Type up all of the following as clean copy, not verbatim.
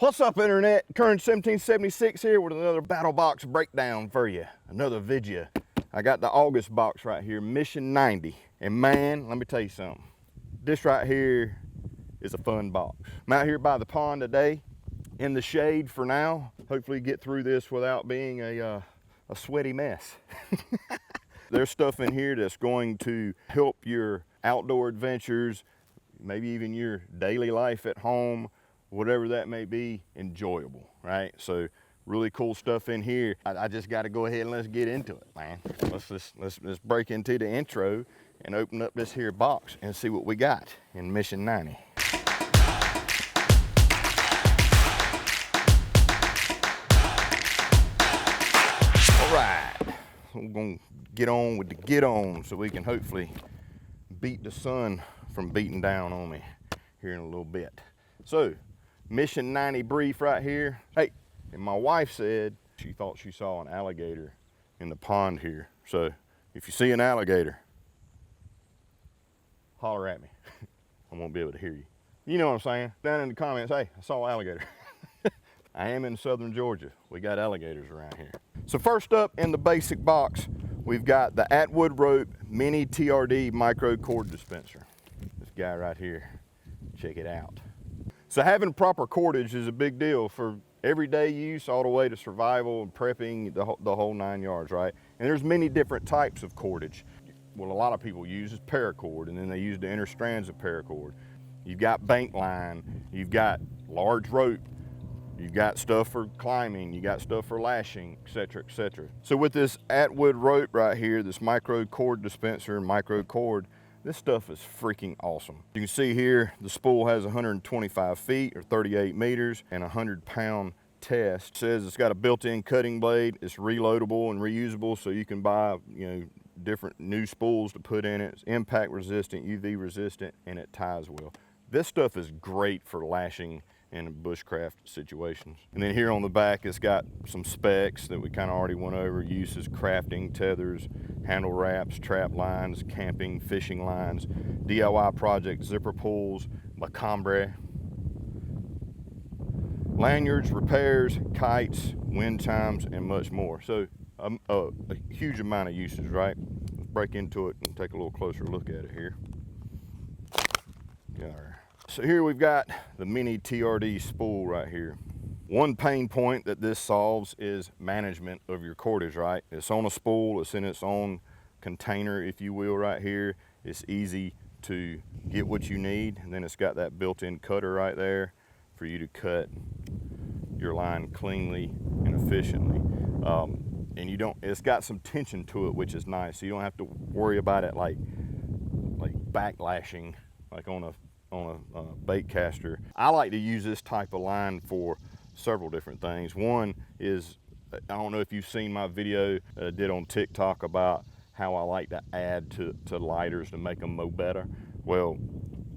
What's up, Internet? Current 1776 here with another Battlbox breakdown for you. Another video. I got the August box right here, Mission 90. And man, let me tell you something. This right here is a fun box. I'm out here by the pond today, in the shade for now. Hopefully get through this without being a sweaty mess. There's stuff in here that's going to help your outdoor adventures, maybe even your daily life at home, whatever that may be, enjoyable, right? So really cool stuff in here. I just got to go ahead and let's get into it, man. Let's break into the intro and open up this here box and see what we got in Mission 90. All right, we're gonna get on with the get on so we can hopefully beat the sun from beating down on me here in a little bit. So, Mission 90 brief right here. Hey, and my wife said she thought she saw an alligator in the pond here. So if you see an alligator, holler at me. I won't be able to hear you. You know what I'm saying? Down in the comments, hey, I saw an alligator. I am in southern Georgia. We got alligators around here. So first up in the basic box, we've got the Atwood Rope Mini TRD Micro Cord Dispenser. This guy right here, check it out. So having proper cordage is a big deal for everyday use all the way to survival and prepping, the whole 9 yards, right? And there's many different types of cordage. What a lot of people use is paracord, and then they use the inner strands of paracord. You've got bank line, you've got large rope, you've got stuff for climbing, you got stuff for lashing, etc., etc. So with this Atwood rope right here, this micro cord dispenser, micro cord, this stuff is freaking awesome. You can see here, the spool has 125 feet or 38 meters and a 100-pound test. It says it's got a built-in cutting blade. It's reloadable and reusable, so you can buy, different new spools to put in it. It's impact resistant, UV resistant, and it ties well. This stuff is great for lashing in bushcraft situations. And then here on the back, it's got some specs that we kind of already went over. Uses: crafting, tethers, handle wraps, trap lines, camping, fishing lines, DIY project, zipper pulls, macombre, lanyards, repairs, kites, wind chimes, and much more. So a huge amount of uses, right? Let's break into it and take a little closer look at it here. So here we've got the Mini TRD spool right here. One pain point that this solves is management of your cordage, right? It's on a spool, it's in its own container, if you will, right here. It's easy to get what you need, and then it's got that built-in cutter right there for you to cut your line cleanly and efficiently. And it's got some tension to it, which is nice. So you don't have to worry about it like backlashing, like on a bait caster. I like to use this type of line for several different things. One is, I don't know if you've seen my video that I did on TikTok about how I like to add to lighters to make them mow better. Well,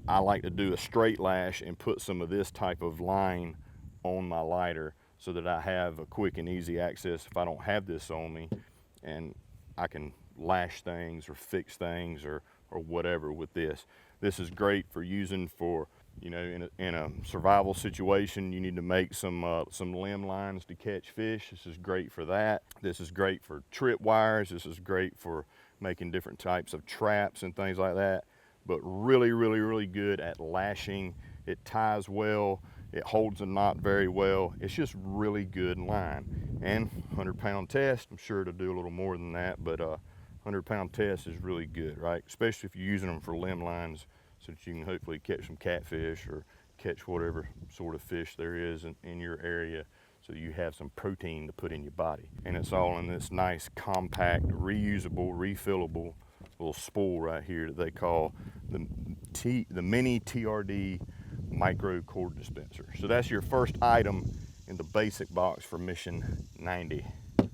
I like to do a straight lash and put some of this type of line on my lighter so that I have a quick and easy access if I don't have this on me, and I can lash things or fix things or whatever with this. This is great for using for, in a survival situation. You need to make some limb lines to catch fish. This is great for that. This is great for trip wires. This is great for making different types of traps and things like that. But really, really, really good at lashing. It ties well. It holds a knot very well. It's just really good line. And 100-pound test, I'm sure it'll do a little more than that, but 100-pound test is really good, right? Especially if you're using them for limb lines so that you can hopefully catch some catfish or catch whatever sort of fish there is in your area, so you have some protein to put in your body. And it's all in this nice, compact, reusable, refillable little spool right here that they call the Mini TRD Micro Cord Dispenser. So that's your first item in the basic box for Mission 90,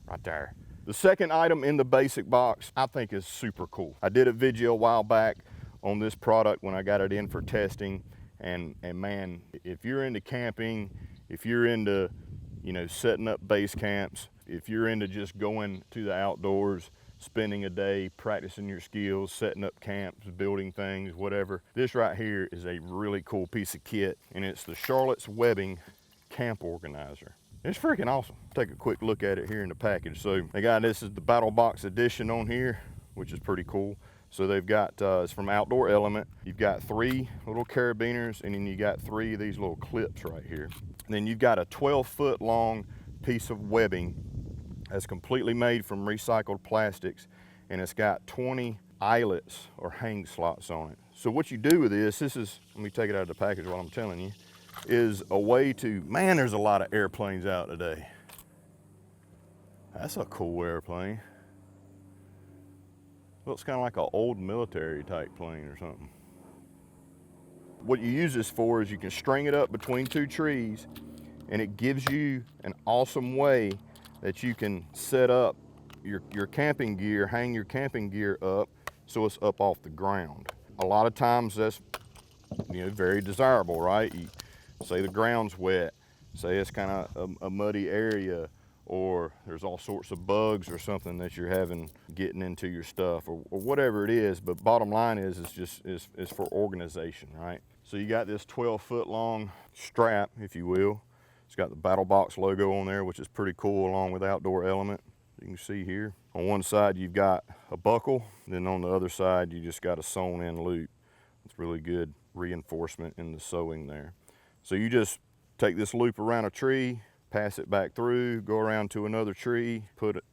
right there. The second item in the basic box I think is super cool. I did a video a while back on this product when I got it in for testing, and man, if you're into camping, if you're into setting up base camps, if you're into just going to the outdoors, spending a day practicing your skills, setting up camps, building things, whatever, this right here is a really cool piece of kit, and it's the Charlotte's webbing camp organizer. It's freaking awesome. Take a quick look at it here in the package. So they got, this is the Battlbox edition on here, which is pretty cool. So they've got, it's from Outdoor Element. You've got 3 little carabiners, and then you got 3 of these little clips right here. And then you've got a 12-foot long piece of webbing that's completely made from recycled plastics, and it's got 20 eyelets or hang slots on it. So what you do with this is, let me take it out of the package while I'm telling you, is a way to, man, there's a lot of airplanes out today. That's a cool airplane. Looks kind of like an old military type plane or something. What you use this for is you can string it up between 2 trees, and it gives you an awesome way that you can set up your camping gear, hang your camping gear up so it's up off the ground. A lot of times that's, you know, very desirable, right? You say the ground's wet, say it's kind of a muddy area, or there's all sorts of bugs or something that you're having getting into your stuff, or whatever it is. But bottom line is, it's just is for organization, right? So you got this 12-foot long strap, if you will. It's got the Battlbox logo on there, which is pretty cool, along with Outdoor Element. You can see here. On one side, you've got a buckle. Then on the other side, you just got a sewn-in loop. It's really good reinforcement in the sewing there. So you just take this loop around a tree, pass it back through, go around to another tree, put it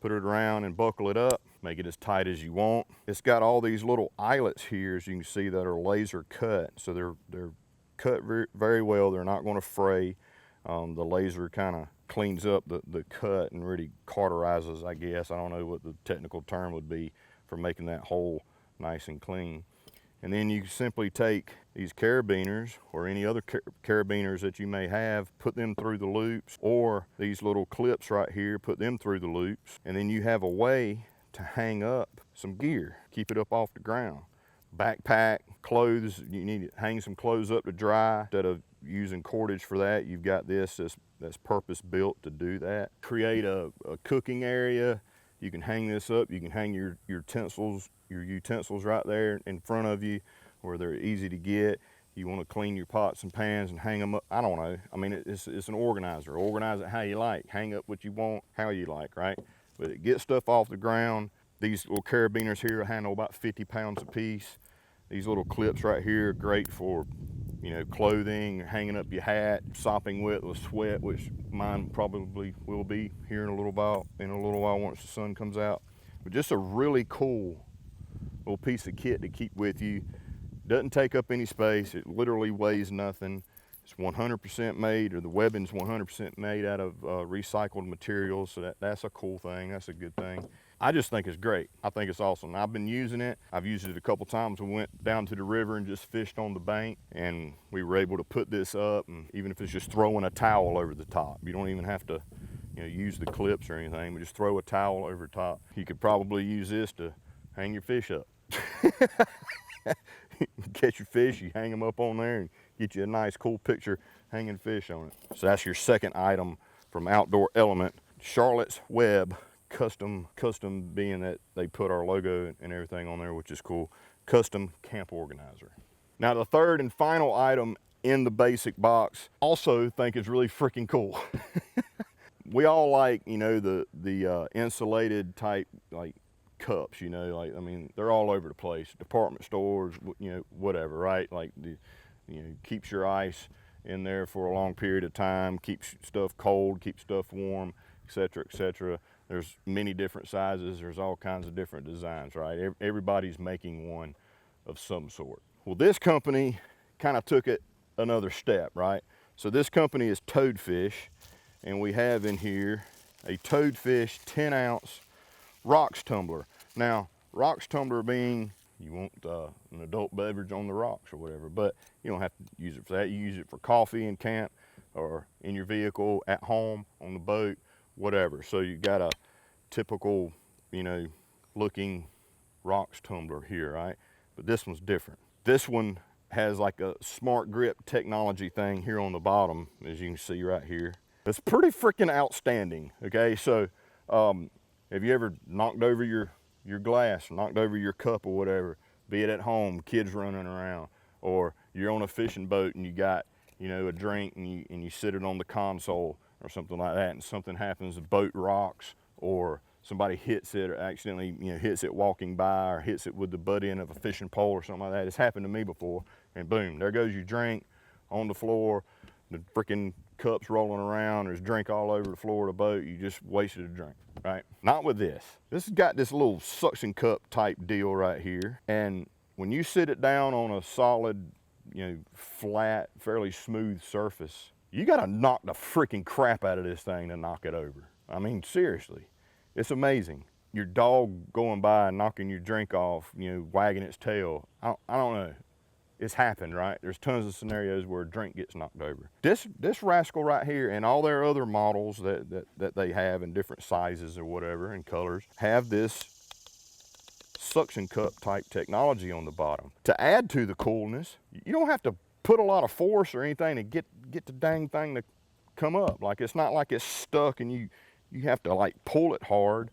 around and buckle it up, make it as tight as you want. It's got all these little eyelets here, as you can see, that are laser cut. So they're cut very well. They're not going to fray. The laser kind of cleans up the cut and really cauterizes, I guess. I don't know what the technical term would be for making that hole nice and clean. And then you simply take these carabiners or any other carabiners that you may have, put them through the loops, or these little clips right here, put them through the loops, and then you have a way to hang up some gear, keep it up off the ground. Backpack, clothes, you need to hang some clothes up to dry. Instead of using cordage for that, you've got this that's purpose built to do that. Create a cooking area. You can hang this up. You can hang your utensils right there in front of you where they're easy to get. You want to clean your pots and pans and hang them up. I don't know. I mean, it's an organizer. Organize it how you like. Hang up what you want, how you like, right? But it gets stuff off the ground. These little carabiners here handle about 50 pounds a piece. These little clips right here are great for, you know, clothing, hanging up your hat, sopping wet with sweat, which mine probably will be here in a little while once the sun comes out. But just a really cool little piece of kit to keep with you. Doesn't take up any space. It literally weighs nothing. It's 100% made, or the webbing's 100% made out of recycled materials. So that's a cool thing. That's a good thing. I just think it's great. I think it's awesome. I've been using it. I've used it a couple times. We went down to the river and just fished on the bank, and we were able to put this up, and even if it's just throwing a towel over the top, you don't even have to, you know, use the clips or anything, but just throw a towel over top. You could probably use this to hang your fish up. Catch your fish, you hang them up on there and get you a nice cool picture hanging fish on it. So that's your second item from Outdoor Element. Charlotte's Web, custom being that they put our logo and everything on there, which is cool. Custom camp organizer. Now the third and final item in the basic box, also think is really freaking cool. We all like, you know, the insulated type, like, cups, you know, like, I mean, they're all over the place, department stores, you know, whatever, right? Like, you know, keeps your ice in there for a long period of time, keeps stuff cold, keeps stuff warm, etc., etc. There's many different sizes. There's all kinds of different designs, right? Everybody's making one of some sort. Well, this company kind of took it another step, right? So this company is Toadfish, and we have in here a Toadfish 10-ounce rocks tumbler. Now, rocks tumbler being, you want an adult beverage on the rocks or whatever, but you don't have to use it for that. You use it for coffee in camp or in your vehicle, at home, on the boat, whatever. So you got a typical, you know, looking rocks tumbler here, right? But this one's different. This one has like a smart grip technology thing here on the bottom, as you can see right here. It's pretty freaking outstanding, okay? So, have you ever knocked over your glass, knocked over your cup or whatever, be it at home, kids running around, or you're on a fishing boat and you got, you know, a drink and you sit it on the console or something like that, and something happens, the boat rocks, or somebody hits it or accidentally, you know, hits it walking by, or hits it with the butt end of a fishing pole or something like that. It's happened to me before, and boom, there goes your drink on the floor, the freaking cup's rolling around, there's drink all over the floor of the boat, you just wasted a drink, right? Not with this. This has got this little suction cup type deal right here, and when you sit it down on a solid, you know, flat, fairly smooth surface, you gotta knock the freaking crap out of this thing to knock it over. I mean, seriously, it's amazing. Your dog going by and knocking your drink off, you know, wagging its tail. I don't know. It's happened, right? There's tons of scenarios where a drink gets knocked over. This rascal right here, and all their other models that they have in different sizes or whatever and colors, have this suction cup type technology on the bottom. To add to the coolness, you don't have to put a lot of force or anything to get the dang thing to come up. Like, it's not like it's stuck and you have to like pull it hard,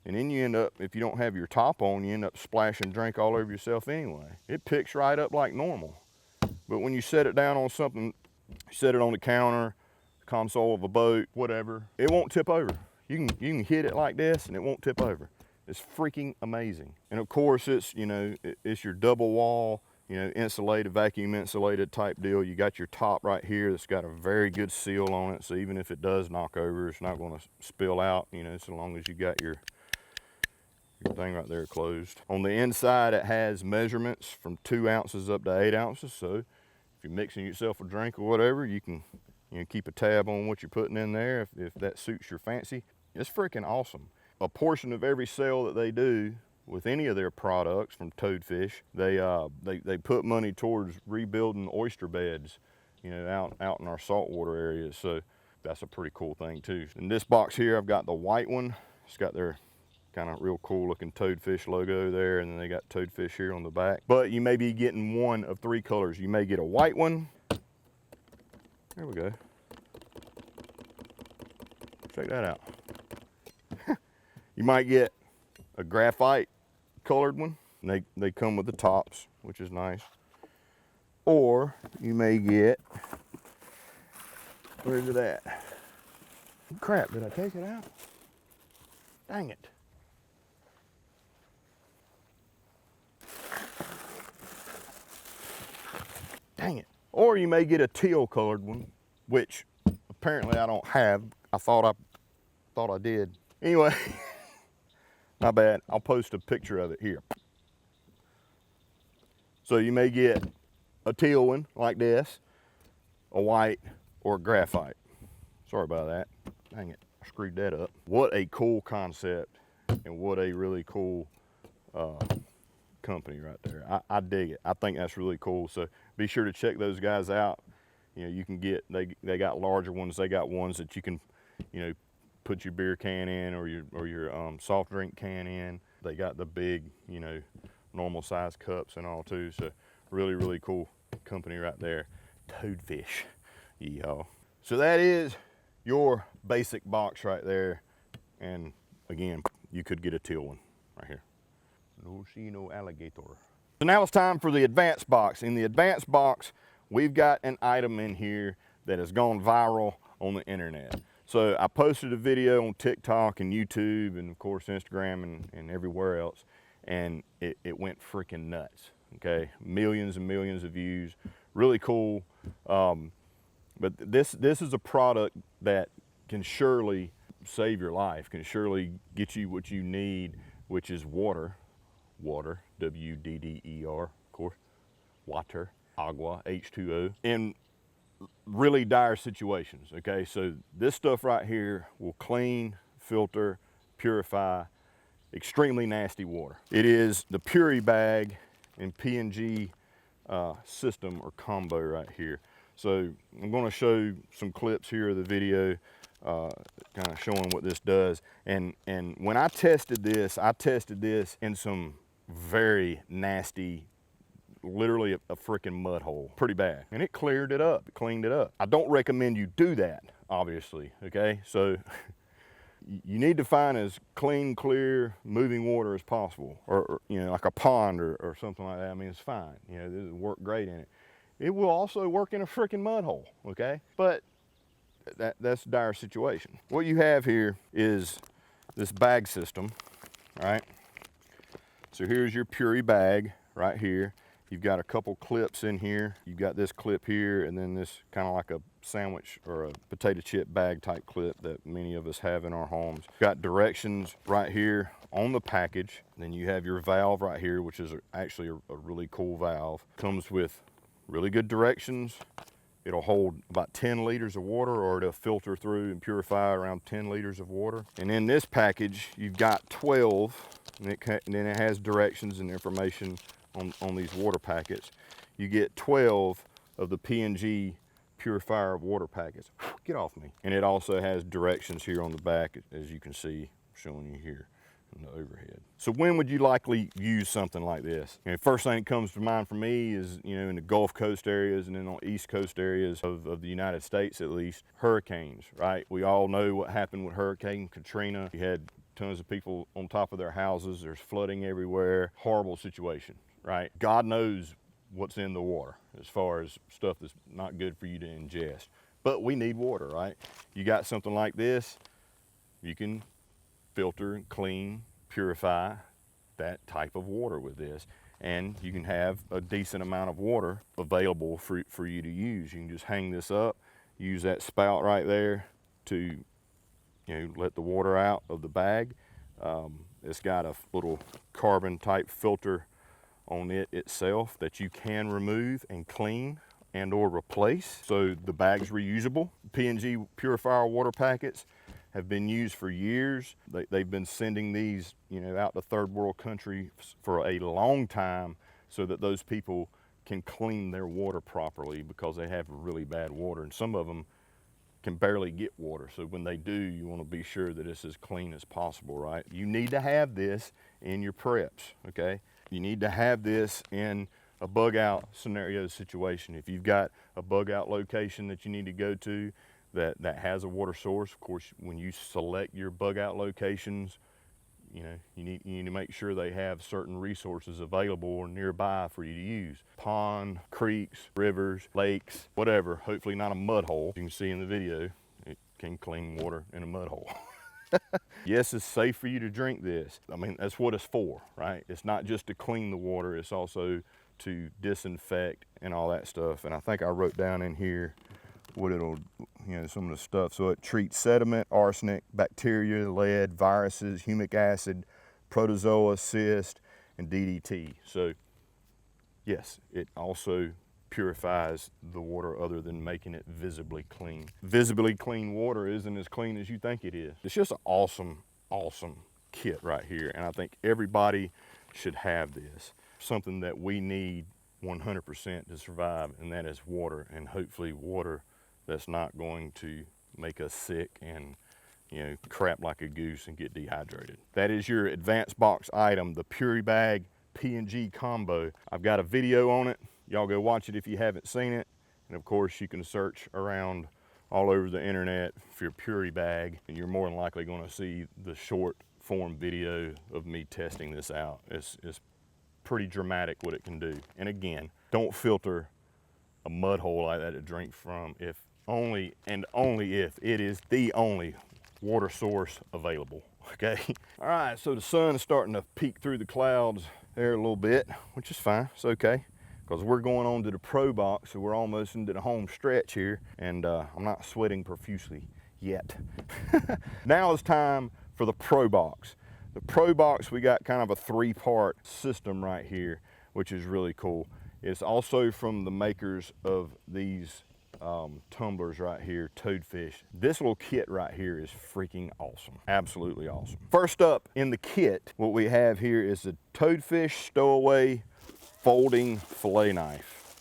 and then you end up, if you don't have your top on, you end up splashing drink all over yourself anyway. It picks right up like normal. But when you set it down on something, set it on the counter, console of a boat, whatever, it won't tip over. You can hit it like this and it won't tip over. It's freaking amazing. And of course, it's, you know, it's your double wall, you know, insulated, vacuum insulated type deal. You got your top right here that's got a very good seal on it, so even if it does knock over, it's not going to spill out, you know, so long as you got your thing right there closed. On the inside, it has measurements from 2 ounces up to 8 ounces, so if you're mixing yourself a drink or whatever, you can, you know, keep a tab on what you're putting in there if that suits your fancy. It's freaking awesome. A portion of every sale that they do with any of their products from Toadfish, they put money towards rebuilding oyster beds, you know, out in our saltwater areas. So that's a pretty cool thing too. In this box here, I've got the white one. It's got their kind of real cool looking Toadfish logo there, and then they got Toadfish here on the back. But you may be getting one of 3 colors. You may get a white one. There we go. Check that out. You might get a graphite colored one. They come with the tops, which is nice. Or you may get, where's it at? Crap, did I take it out? Dang it. Dang it. Or you may get a teal colored one, which apparently I don't have. I thought I did. Anyway, my bad. I'll post a picture of it here. So you may get a teal one like this, a white, or a graphite. Sorry about that. Dang it, I screwed that up. What a cool concept, and what a really cool company right there. I dig it. I think that's really cool. So be sure to check those guys out. You know, you can get, they got larger ones. They got ones that you can, you know, put your beer can in or your soft drink can in. They got the big, you know, normal size cups and all too. So really, really cool company right there. Toadfish, y'all. So that is your basic box right there. And again, you could get a teal one right here. No see no alligator. So now it's time for the advanced box. In the advanced box, we've got an item in here that has gone viral on the internet. So I posted a video on TikTok and YouTube and of course Instagram and everywhere else, and it went freaking nuts, okay? Millions and millions of views, really cool. But this is a product that can surely save your life, can surely get you what you need, which is water, W-D-D-E-R, of course, water, agua, H2O, in really dire situations, okay? So this stuff right here will clean, filter, purify extremely nasty water. It is the Puri bag and P&G system or combo right here. So I'm gonna show some clips here of the video kind of showing what this does. And when I tested this in some very nasty, literally a freaking mud hole, pretty bad. And it cleared it up, it cleaned it up. I don't recommend you do that, obviously, okay? So you need to find as clean, clear, moving water as possible, or you know, like a pond or something like that. I mean, it's fine, you know, this will work great in it. it will also work in a freaking mud hole, okay? But that's a dire situation. What you have here is this bag system, right? So here's your Puri bag right here. You've got a couple clips in here. You've got this clip here, and then this kind of like a sandwich or a potato chip bag type clip that many of us have in our homes. Got directions right here on the package. Then you have your valve right here, which is actually a really cool valve. Comes with really good directions. It'll hold about 10 liters of water, or it'll filter through and purify around 10 liters of water. And in this package, you've got 12, and then it has directions and information on these water packets. You get 12 of the P&G purifier water packets. Get off me. And it also has directions here on the back, as you can see, showing you here in the overhead. So when would you likely use something like this? And first thing that comes to mind for me is, you know, in the Gulf Coast areas and then on East Coast areas of the United States at least, hurricanes, right? We all know what happened with Hurricane Katrina. You had tons of people on top of their houses. There's flooding everywhere. Horrible situation, right? God knows what's in the water as far as stuff that's not good for you to ingest. But we need water, right? You got something like this, you can filter, clean, purify that type of water with this. And you can have a decent amount of water available for you to use. You can just hang this up, use that spout right there to, you know, let the water out of the bag. It's got a little carbon type filter on it itself that you can remove and clean and or replace. So the bag's reusable. P&G purifier water packets have been used for years. They've been sending these, you know, out to third world countries for a long time so that those people can clean their water properly, because they have really bad water, and some of them can barely get water. So when they do, you want to be sure that it's as clean as possible, right? You need to have this in your preps, okay? You need to have this in a bug out scenario situation. If you've got a bug out location that you need to go to that has a water source, of course, when you select your bug out locations, you know, you need to make sure they have certain resources available or nearby for you to use. Pond, creeks, rivers, lakes, whatever, hopefully not a mud hole. You can see in the video, it can clean water in a mud hole. Yes, it's safe for you to drink this. I mean, that's what it's for, right? It's not just to clean the water, it's also to disinfect and all that stuff. And I think I wrote down in here what it'll, you know, some of the stuff. So it treats sediment, arsenic, bacteria, lead, viruses, humic acid, protozoa, cyst, and DDT. So yes, it also purifies the water other than making it visibly clean. Visibly clean water isn't as clean as you think it is. It's just an awesome, awesome kit right here. And I think everybody should have this. Something that we need 100% to survive, and that is water, and hopefully water that's not going to make us sick and, you know, crap like a goose and get dehydrated. That is your advanced box item, the Puri Bag P&G combo. I've got a video on it. Y'all go watch it if you haven't seen it. And of course, you can search around all over the internet for your Puri Bag, and you're more than likely going to see the short form video of me testing this out. It's pretty dramatic what it can do. And again, don't filter a mud hole like that to drink from, if only and only if it is the only water source available, okay? All right, so the sun is starting to peek through the clouds there a little bit, which is fine, it's okay, because we're going on to the Pro Box, so we're almost into the home stretch here, and I'm not sweating profusely yet. Now it's time for the Pro Box. The Pro Box, we got kind of a 3-part system right here, which is really cool. It's also from the makers of these tumblers right here, Toadfish. This little kit right here is freaking awesome, absolutely awesome. First up in the kit, what we have here is the Toadfish Stowaway folding fillet knife.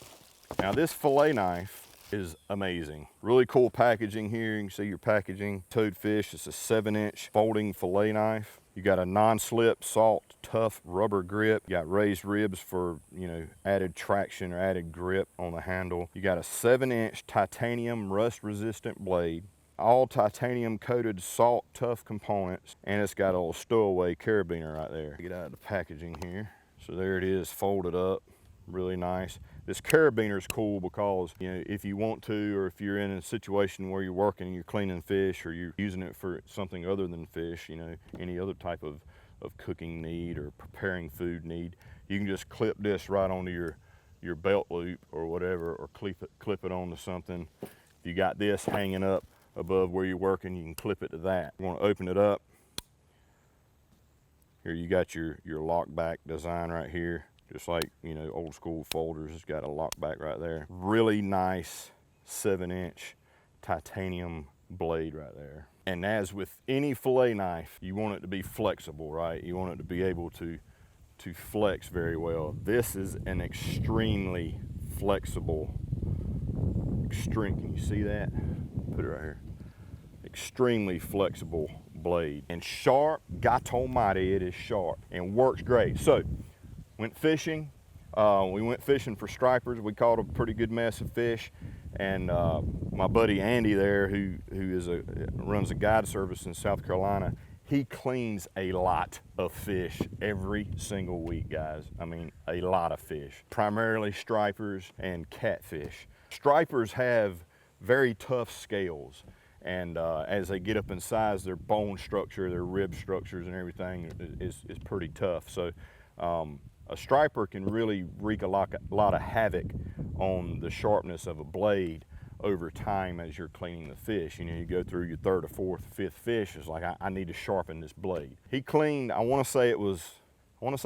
Now this fillet knife is amazing. Really cool packaging here. You can see your packaging. Toadfish, it's a 7-inch folding fillet knife. You got a non-slip, salt, tough rubber grip. You got raised ribs for, you know, added traction or added grip on the handle. You got a 7-inch titanium rust-resistant blade. All titanium coated salt tough components, and it's got a little Stowaway carabiner right there. Get out of the packaging here. So there it is, folded up, really nice. This carabiner is cool because, you know, if you want to, or if you're in a situation where you're working and you're cleaning fish, or you're using it for something other than fish, you know, any other type of cooking need or preparing food need, you can just clip this right onto your belt loop or whatever, or clip it onto something. If you got this hanging up above where you're working, you can clip it to that. You want to open it up. Here you got your lock back design right here, just like, you know, old school folders. It's got a lock back right there. Really nice 7-inch titanium blade right there. And as with any fillet knife, you want it to be flexible, right? You want it to be able to flex very well. This is an extremely flexible, can you see that? Put it right here. Extremely flexible blade, and sharp. God almighty, it is sharp and works great. So went fishing. We went fishing for stripers. We caught a pretty good mess of fish, and my buddy Andy there, who runs a guide service in South Carolina, he cleans a lot of fish every single week, guys. I mean, a lot of fish, primarily stripers and catfish. Stripers have very tough scales, and as they get up in size, their bone structure, their rib structures and everything is pretty tough. So a striper can really wreak a lot of havoc on the sharpness of a blade over time as you're cleaning the fish. You know, you go through your third or fourth, fifth fish, it's like, I need to sharpen this blade. He cleaned, I want to say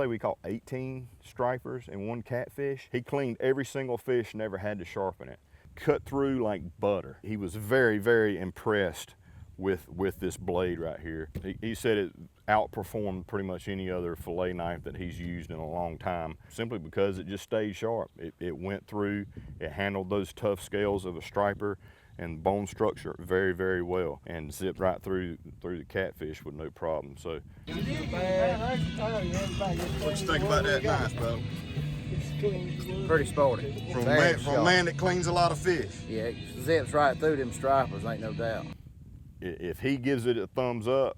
we caught 18 stripers and 1 catfish. He cleaned every single fish, never had to sharpen it. Cut through like butter. He was very, very impressed with this blade right here. He said it outperformed pretty much any other fillet knife that he's used in a long time, simply because it just stayed sharp. It went through, it handled those tough scales of a striper and bone structure very, very well, and zipped right through the catfish with no problem. So, what you think about that knife, bro? Pretty sporty. From a man that cleans a lot of fish. Yeah, it zips right through them stripers, ain't no doubt. If he gives it a thumbs up,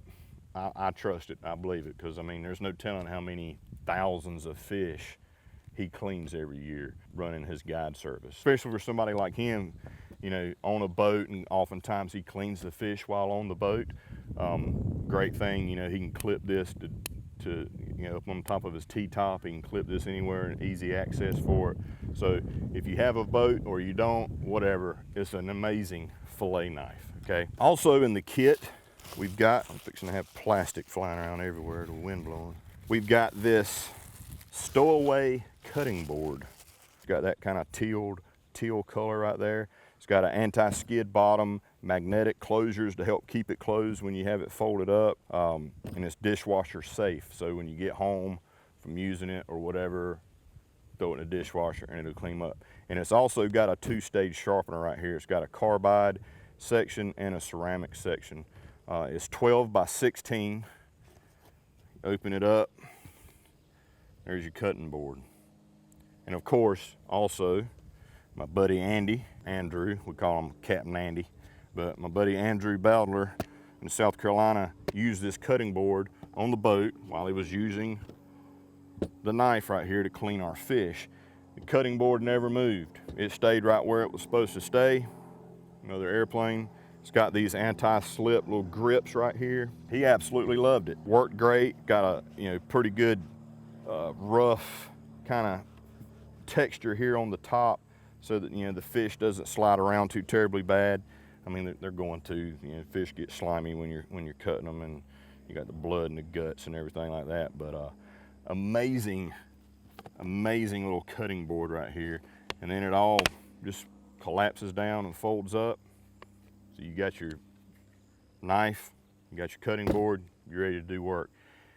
I trust it, I believe it, because I mean, there's no telling how many thousands of fish he cleans every year running his guide service. Especially for somebody like him, you know, on a boat, and oftentimes he cleans the fish while on the boat. Great thing, you know, he can clip this to you know, up on top of his T-top. He can clip this anywhere and easy access for it. So if you have a boat or you don't, whatever, it's an amazing fillet knife, okay? Also in the kit, we've got, I'm fixing to have plastic flying around everywhere, the wind blowing. We've got this Stowaway cutting board. It's got that kind of teal color right there. It's got an anti-skid bottom, magnetic closures to help keep it closed when you have it folded up, and it's dishwasher safe. So when you get home from using it or whatever, throw it in the dishwasher and it'll clean up. And it's also got a 2-stage sharpener right here. It's got a carbide section and a ceramic section. It's 12 by 16. Open it up. There's your cutting board. And of course, also, my buddy Andrew, we call him Captain Andy, but my buddy Andrew Battler in South Carolina used this cutting board on the boat while he was using the knife right here to clean our fish. The cutting board never moved. It stayed right where it was supposed to stay. Another airplane. It's got these anti-slip little grips right here. He absolutely loved it. Worked great. Got a, you know, pretty good rough kind of texture here on the top, so that, you know, the fish doesn't slide around too terribly bad. I mean, they're going to, you know, fish get slimy when you're cutting them, and you got the blood and the guts and everything like that. But amazing little cutting board right here. And then it all just collapses down and folds up. So you got your knife, you got your cutting board, you're ready to do work.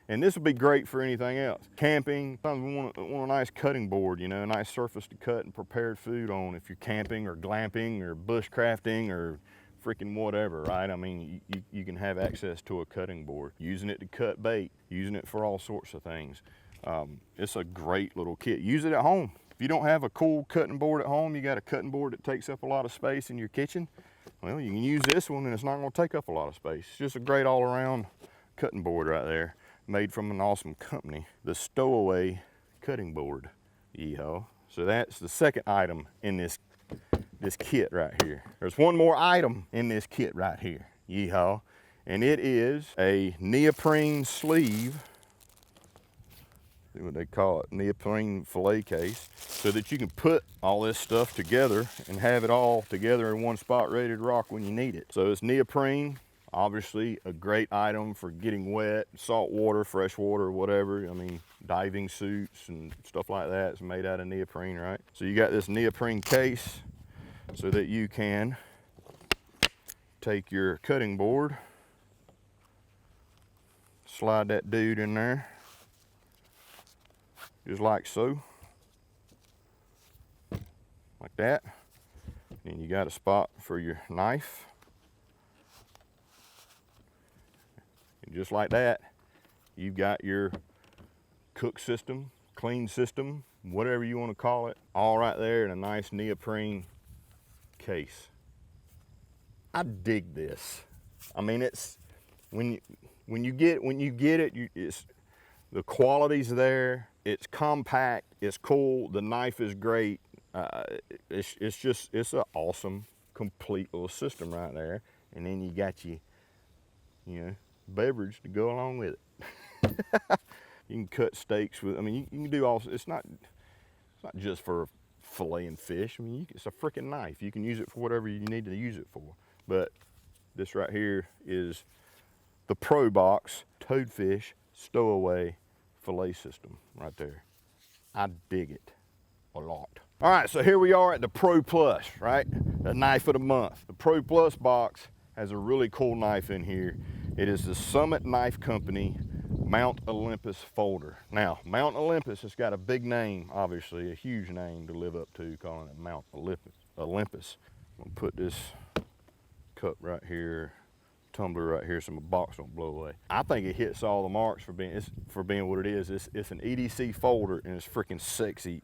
And this would be great for anything else. Camping, sometimes we want a nice cutting board, you know, a nice surface to cut and prepared food on if you're camping or glamping or bushcrafting or freaking whatever, right? I mean, you can have access to a cutting board. Using it to cut bait, using it for all sorts of things. It's a great little kit. Use it at home. If you don't have a cool cutting board at home, you got a cutting board that takes up a lot of space in your kitchen, well, you can use this one and it's not gonna take up a lot of space. It's just a great all-around cutting board right there, made from an awesome company, the Stowaway cutting board. Yeehaw. So that's the second item in this kit right here. There's one more item in this kit right here. Yeehaw. And it is a neoprene sleeve. See what they call it, neoprene fillet case, so that you can put all this stuff together and have it all together in one spot ready to rock when you need it. So it's neoprene, obviously a great item for getting wet, salt water, fresh water, whatever. I mean, diving suits and stuff like that. It's made out of neoprene, right? So you got this neoprene case so that you can take your cutting board, slide that dude in there, just like so, like that. And you got a spot for your knife. And just like that, you've got your cook system, clean system, whatever you want to call it, all right there in a nice neoprene case. I dig this. I mean, it's when you get it, it's the quality's there. It's compact. It's cool. The knife is great. It's an awesome, complete little system right there. And then you got your, beverage to go along with it. You can cut steaks with. I mean, you can do all. It's not just for filleting fish. I mean, it's a freaking knife. You can use it for whatever you need to use it for. But this right here is the Battlbox Toadfish Stowaway fillet system right there. I dig it a lot. All right, so here we are at the Pro Plus, right? The knife of the month. The Pro Plus box has a really cool knife in here. It is the Summit Knife Company Mount Olympus folder. Now, Mount Olympus has got a big name, obviously, a huge name to live up to, calling it Mount Olympus. I'm gonna put this cup right here, tumbler right here, so my box don't blow away. I think it hits all the marks for being what it is. It's an EDC folder, and it's freaking sexy.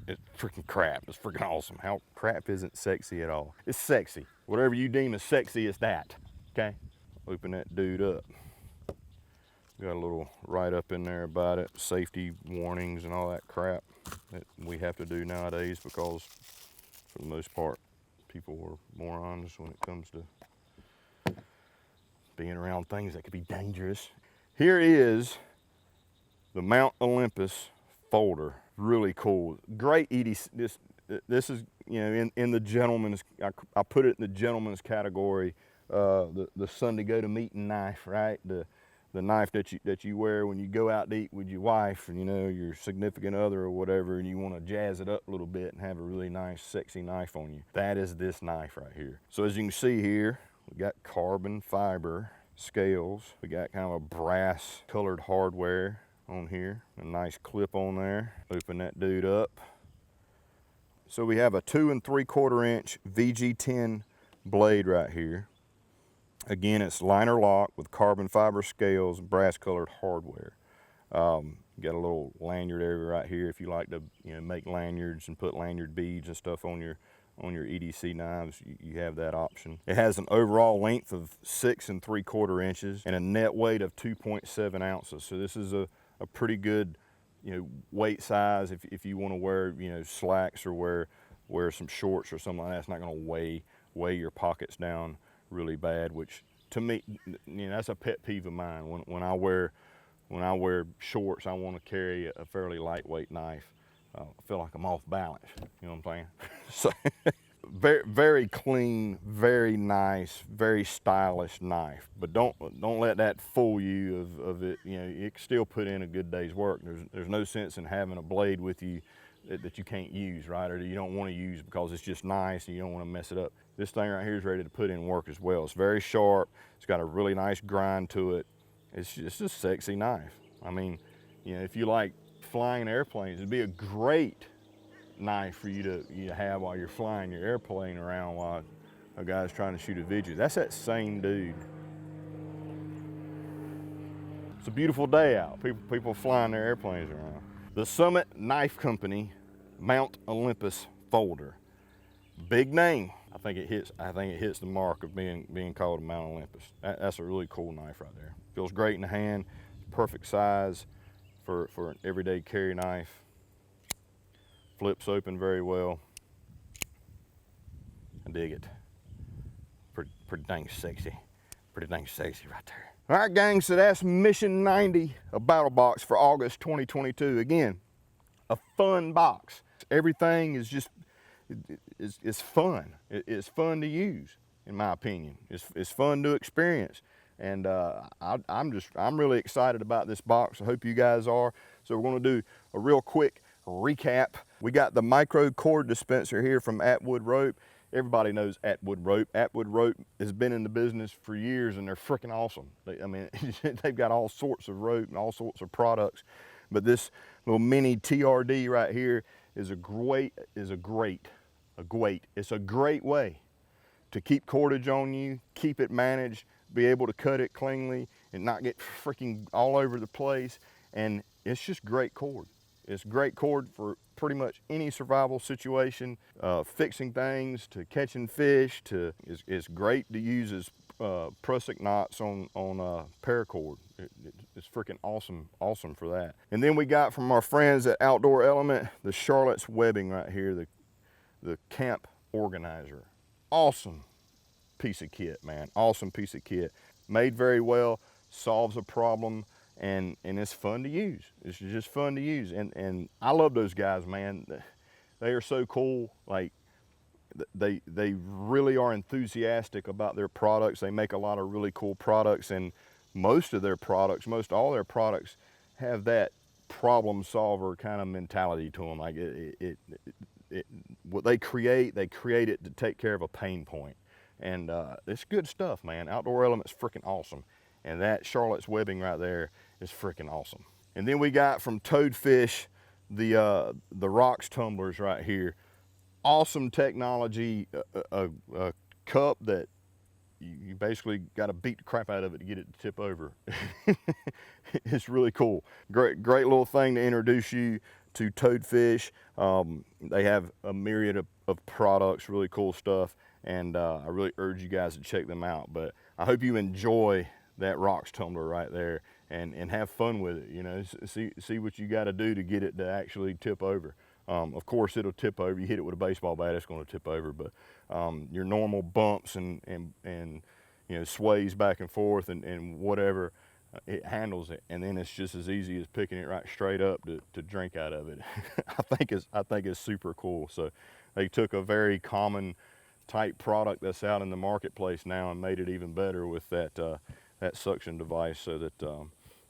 It's freaking crap. It's freaking awesome. How crap isn't sexy at all? It's sexy. Whatever you deem as sexy is that. Okay? Open that dude up. Got a little write-up in there about it, safety warnings and all that crap that we have to do nowadays, because for the most part, people are morons when it comes to being around things that could be dangerous. Here is the Mount Olympus folder. Really cool. Great EDC. This is, in the gentleman's, I put it in the gentleman's category. The Sunday go to meeting knife, right? The knife that you wear when you go out to eat with your wife and your significant other or whatever, and you want to jazz it up a little bit and have a really nice sexy knife on you. That is this knife right here. So as you can see here, we got carbon fiber scales. We got kind of a brass colored hardware on here. A nice clip on there. Open that dude up. So we have a 2 3/4 inch VG10 blade right here. Again, it's liner lock with carbon fiber scales, brass colored hardware. Got a little lanyard area right here if you like to make lanyards and put lanyard beads and stuff on your EDC knives. You have that option. It has an overall length of 6 3/4 inches and a net weight of 2.7 ounces. So this is a pretty good weight size if you want to wear slacks or wear some shorts or something like that. It's not going to weigh your pockets down really bad, which to me, that's a pet peeve of mine. When I wear shorts, I want to carry a fairly lightweight knife. I feel like I'm off balance. You know what I'm saying? So, very, very clean, very nice, very stylish knife. But don't let that fool you of it. You can still put in a good day's work. There's no sense in having a blade with you that you can't use, right? Or that you don't want to use because it's just nice and you don't want to mess it up. This thing right here is ready to put in work as well. It's very sharp. It's got a really nice grind to it. It's just a sexy knife. I mean, if you like flying airplanes, it'd be a great knife for you to have while you're flying your airplane around while a guy's trying to shoot a video. That's that same dude. It's a beautiful day out. People flying their airplanes around. The Summit Knife Company Mount Olympus folder. Big name. I think it hits the mark of being called a Mount Olympus. That's a really cool knife right there. Feels great in the hand. Perfect size for an everyday carry knife. flips open very well. I dig it. Pretty dang sexy. Pretty dang sexy right there. All right, gang, so that's Mission 90, a Battlbox for August 2022. Again, a fun box. Everything is just, it's fun. It's fun to use, in my opinion. It's fun to experience. And I'm really excited about this box. I hope you guys are. So we're gonna do a real quick recap. We got the micro cord dispenser here from Atwood Rope. Everybody knows Atwood Rope. Atwood Rope has been in the business for years, and they're freaking awesome. I mean, they've got all sorts of rope and all sorts of products. But this little mini TRD right here is a great way to keep cordage on you, keep it managed, be able to cut it cleanly and not get freaking all over the place. And it's just great cord. It's great cord for pretty much any survival situation, fixing things, to catching fish, to, it's great to use as prusik knots on paracord. It's freaking awesome for that. And then we got from our friends at Outdoor Element, the Charlotte's webbing right here, the camp organizer. Awesome piece of kit, man. Awesome piece of kit. Made very well, solves a problem, and it's fun to use. It's just fun to use. And I love those guys, man. They are so cool. Like, they really are enthusiastic about their products. They make a lot of really cool products, and most all their products have that problem solver kind of mentality to them. Like what they create it to take care of a pain point. And it's good stuff, man. Outdoor Element's freaking awesome. And that Charlotte's webbing right there is freaking awesome. And then we got from Toadfish the rocks tumblers right here. Awesome technology, a cup that you basically got to beat the crap out of it to get it to tip over. It's really cool. Great little thing to introduce you to Toadfish. They have a myriad of products, really cool stuff, and I really urge you guys to check them out. But I hope you enjoy that rocks tumbler right there and have fun with it. You know, see what you got to do to get it to actually tip over. Of course, it'll tip over. You hit it with a baseball bat, it's going to tip over. But your normal bumps and you know, sways back and forth and whatever, it handles it. And then it's just as easy as picking it right straight up to drink out of it. I think it's super cool. So they took a very common type product that's out in the marketplace now and made it even better with that that suction device, so that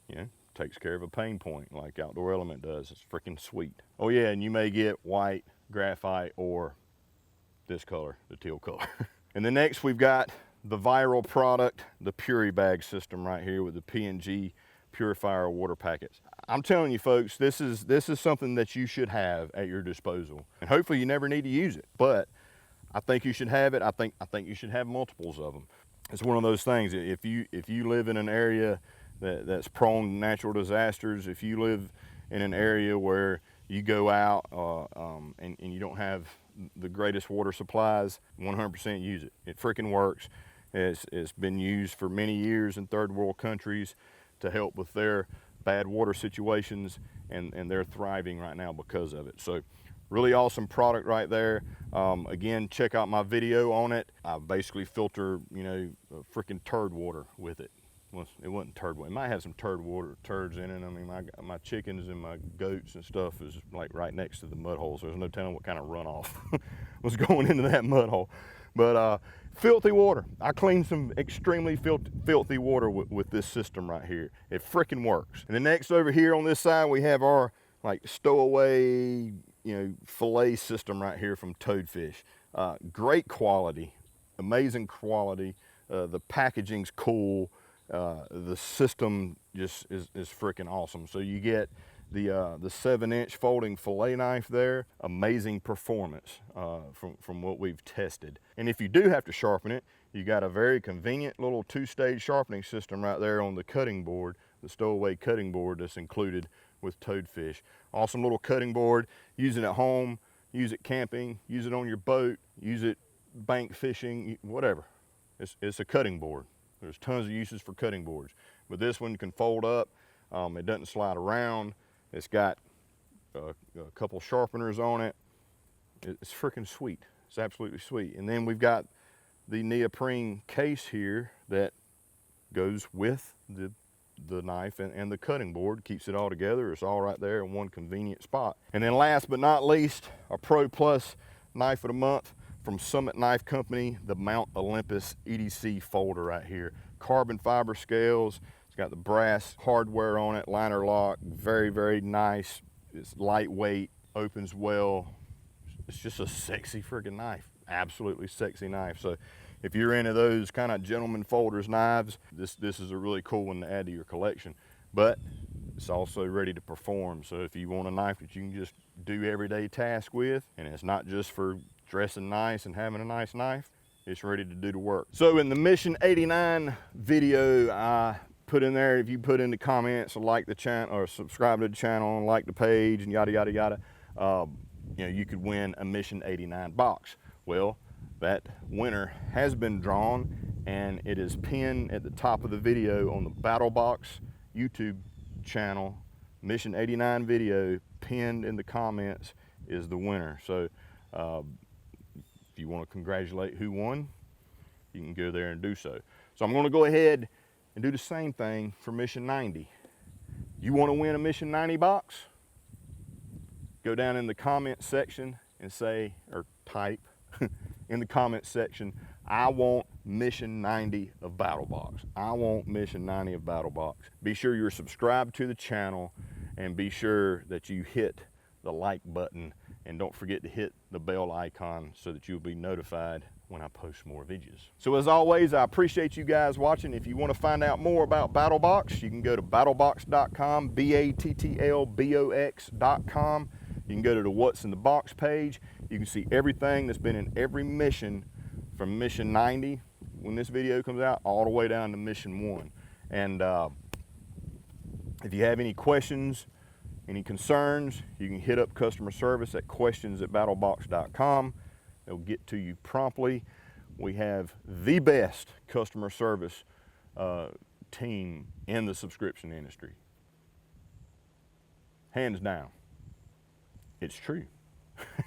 you know, takes care of a pain point like Outdoor Element does. It's freaking sweet. Oh yeah, and you may get white, graphite, or this color, the teal color. And then next we've got the viral product, the Puri bag system right here with the P&G purifier water packets. I'm telling you folks, this is something that you should have at your disposal. And hopefully you never need to use it, but I think you should have it. I think you should have multiples of them. It's one of those things. If you live in an area that's prone to natural disasters, if you live in an area where you go out and you don't have the greatest water supplies, 100% use it. It freaking works. It's been used for many years in third world countries to help with their bad water situations, and they're thriving right now because of it. So really awesome product right there. Again, check out my video on it. I basically filter, you know, freaking turd water with it. Well, it wasn't turd water. It might have some turds in it. I mean, my chickens and my goats and stuff is like right next to the mud hole, so there's no telling what kind of runoff was going into that mud hole. But filthy water. I cleaned some extremely filthy water with this system right here. It freaking works. And then next over here on this side, we have our like Stowaway, you know, fillet system right here from Toadfish. Great quality, amazing quality. The packaging's cool. The system just is freaking awesome. So you get the 7-inch folding fillet knife there. Amazing performance from what we've tested. And if you do have to sharpen it, you got a very convenient little 2-stage sharpening system right there on the cutting board, the Stowaway cutting board that's included with Toadfish. Awesome little cutting board. Use it at home, use it camping, use it on your boat, use it bank fishing, whatever. It's a cutting board. There's tons of uses for cutting boards. But this one can fold up. It doesn't slide around. It's got a couple sharpeners on it. It's freaking sweet. It's absolutely sweet. And then we've got the neoprene case here that goes with the knife and the cutting board, keeps it all together. It's all right there in one convenient spot. And then last but not least, our Pro Plus knife of the month from Summit Knife Company, the Mount Olympus EDC folder right here. Carbon fiber scales, it's got the brass hardware on it, liner lock, very, very nice. It's lightweight, opens well. It's just a sexy freaking knife, absolutely sexy knife. So if you're into those kind of gentleman folders knives, this is a really cool one to add to your collection. But it's also ready to perform. So if you want a knife that you can just do everyday tasks with, and it's not just for dressing nice and having a nice knife, it's ready to do the work. So in the Mission 89 video, I put in there, if you put in the comments or like the channel or subscribe to the channel and like the page and yada, yada, yada, you know, you could win a Mission 89 box. Well, that winner has been drawn, and it is pinned at the top of the video on the Battlbox YouTube channel. Mission 89 video pinned in the comments is the winner. So if you want to congratulate who won, you can go there and do so. So I'm going to go ahead and do the same thing for Mission 90. You want to win a Mission 90 box? Go down in the comment section and say, or type in the comment section, I want Mission 90 of Battlbox. I want Mission 90 of Battlbox. Be sure you're subscribed to the channel, and be sure that you hit the like button, and don't forget to hit the bell icon so that you'll be notified when I post more videos. So as always, I appreciate you guys watching. If you want to find out more about Battlbox, you can go to battlbox.com, battlbox.com. You can go to the What's in the Box page. You can see everything that's been in every mission from Mission 90 when this video comes out all the way down to Mission 1. And if you have any questions, any concerns, you can hit up customer service at questions@battlbox.com. They'll get to you promptly. We have the best customer service team in the subscription industry. Hands down. It's true.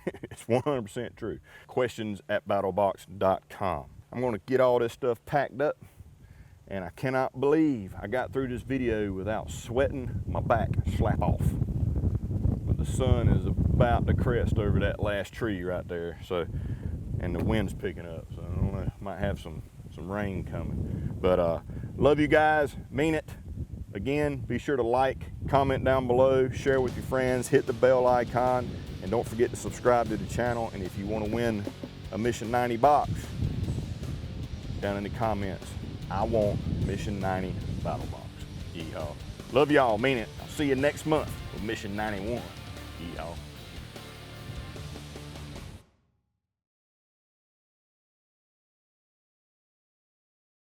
It's 100% true. Questions@battlbox.com. I'm going to get all this stuff packed up, and I cannot believe I got through this video without sweating my back slap off. But the sun is about to crest over that last tree right there, so, and the wind's picking up, so I don't know, might have some rain coming. But love you guys, mean it. Again, be sure to like, comment down below, share with your friends, hit the bell icon, and don't forget to subscribe to the channel. And if you want to win a Mission 90 box, down in the comments, I want Mission 90 Battlbox. Yeehaw. Love y'all, mean it. I'll see you next month with Mission 91. Yeehaw.